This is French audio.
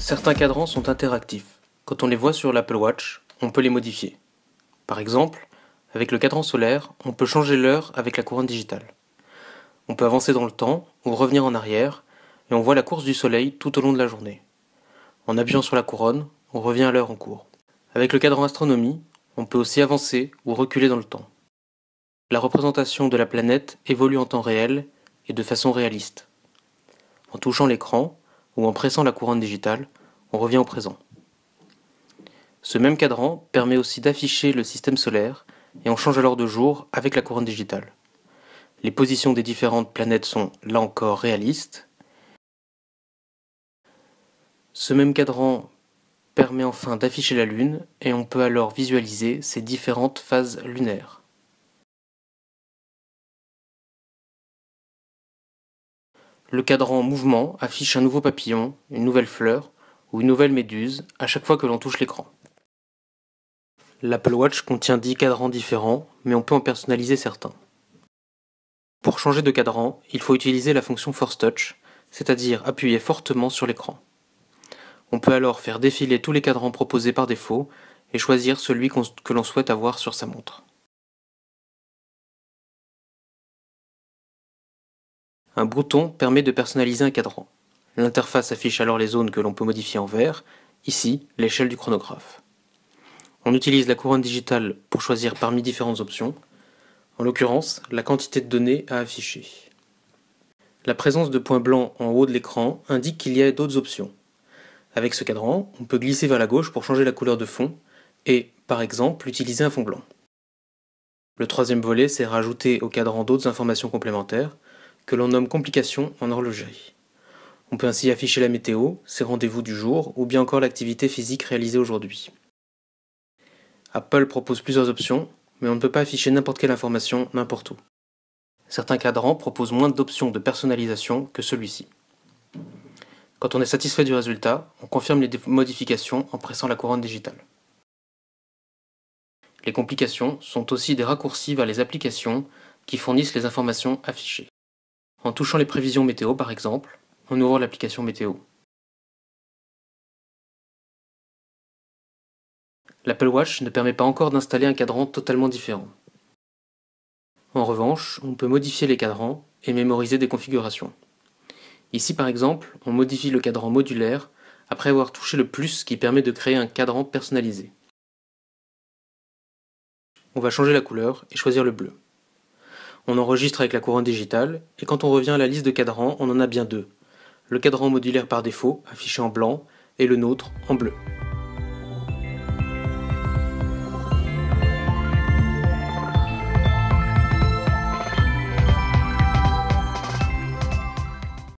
Certains cadrans sont interactifs. Quand on les voit sur l'Apple Watch, on peut les modifier. Par exemple, avec le cadran solaire, on peut changer l'heure avec la couronne digitale. On peut avancer dans le temps ou revenir en arrière, et on voit la course du soleil tout au long de la journée. En appuyant sur la couronne, on revient à l'heure en cours. Avec le cadran astronomie, on peut aussi avancer ou reculer dans le temps. La représentation de la planète évolue en temps réel et de façon réaliste. En touchant l'écran ou en pressant la couronne digitale, on revient au présent. Ce même cadran permet aussi d'afficher le système solaire et on change alors de jour avec la couronne digitale. Les positions des différentes planètes sont là encore réalistes. Ce même cadran permet enfin d'afficher la Lune et on peut alors visualiser ses différentes phases lunaires. Le cadran mouvement affiche un nouveau papillon, une nouvelle fleur ou une nouvelle méduse à chaque fois que l'on touche l'écran. L'Apple Watch contient 10 cadrans différents, mais on peut en personnaliser certains. Pour changer de cadran, il faut utiliser la fonction Force Touch, c'est-à-dire appuyer fortement sur l'écran. On peut alors faire défiler tous les cadrans proposés par défaut et choisir celui que l'on souhaite avoir sur sa montre. Un bouton permet de personnaliser un cadran. L'interface affiche alors les zones que l'on peut modifier en vert, ici l'échelle du chronographe. On utilise la couronne digitale pour choisir parmi différentes options, en l'occurrence la quantité de données à afficher. La présence de points blancs en haut de l'écran indique qu'il y a d'autres options. Avec ce cadran, on peut glisser vers la gauche pour changer la couleur de fond et, par exemple, utiliser un fond blanc. Le troisième volet sert à ajouter au cadran d'autres informations complémentaires que l'on nomme complications en horlogerie. On peut ainsi afficher la météo, ses rendez-vous du jour ou bien encore l'activité physique réalisée aujourd'hui. Apple propose plusieurs options, mais on ne peut pas afficher n'importe quelle information n'importe où. Certains cadrans proposent moins d'options de personnalisation que celui-ci. Quand on est satisfait du résultat, on confirme les modifications en pressant la couronne digitale. Les complications sont aussi des raccourcis vers les applications qui fournissent les informations affichées. En touchant les prévisions météo par exemple, on ouvre l'application météo. L'Apple Watch ne permet pas encore d'installer un cadran totalement différent. En revanche, on peut modifier les cadrans et mémoriser des configurations. Ici par exemple, on modifie le cadran modulaire après avoir touché le plus qui permet de créer un cadran personnalisé. On va changer la couleur et choisir le bleu. On enregistre avec la couronne digitale et quand on revient à la liste de cadrans, on en a bien deux. Le cadran modulaire par défaut, affiché en blanc, et le nôtre en bleu.